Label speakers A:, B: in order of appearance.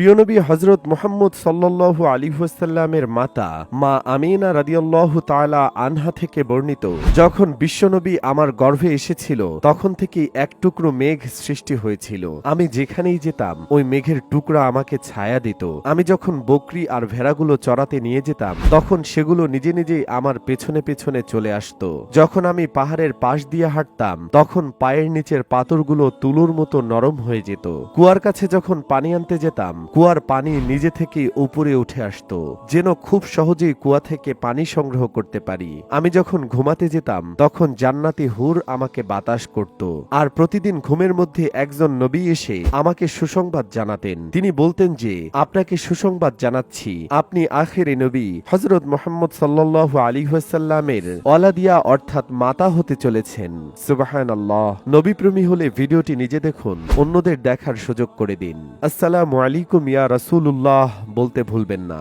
A: প্রিয় নবী হযরত মুহাম্মদ সাল্লাল্লাহু আলাইহি ওয়াসাল্লামের মাতা মা আমিনা রাদিয়াল্লাহু তাআলা আনহা থেকে বর্ণিত, যখন বিশ্বনবী আমার গর্ভে এসেছিল তখন থেকেই এক টুকরো মেঘ সৃষ্টি হয়েছিল। আমি যেখানেই যেতাম ওই মেঘের টুকরা আমাকে ছায়া দিত। আমি যখন বকরি আর ভেড়াগুলো চরাতে নিয়ে যেতাম তখন সেগুলো নিজে নিজেই আমার পেছনে পেছনে চলে আসতো। যখন আমি পাহাড়ের পাশ দিয়ে হাঁটতাম তখন পায়ের নিচের পাথরগুলো তুলোর মতো নরম হয়ে যেত। কুয়ার কাছে যখন পানি আনতে যেতাম কুয়ার পানি নিজে থেকেই উপরে উঠে আসতো, যেন খুব সহজেই কুয়া থেকে পানি সংগ্রহ করতে পারি। আমি যখন ঘুমাতে যেতাম তখন জান্নাতি হুর আমাকে বাতাস করত। আর প্রতিদিন ঘুমের মধ্যে একজন নবী এসে আমাকে সুসংবাদ জানাতেন। তিনি বলতেন যে, আপনাকে সুসংবাদ জানাচ্ছি, আপনি আখেরি নবী হযরত মুহাম্মদ সাল্লাল্লাহু আলাইহি ওয়াসাল্লামের ওয়ালাদিয়া অর্থাৎ মাতা হতে চলেছেন। সুবহানাল্লাহ। নবীপ্রেমী হলে ভিডিওটি নিজে দেখুন, অন্যদের দেখার সুযোগ করে দিন। আসসালামু আলাইকুম ইয়া রাসূলুল্লাহ বলতে ভুলবেন না।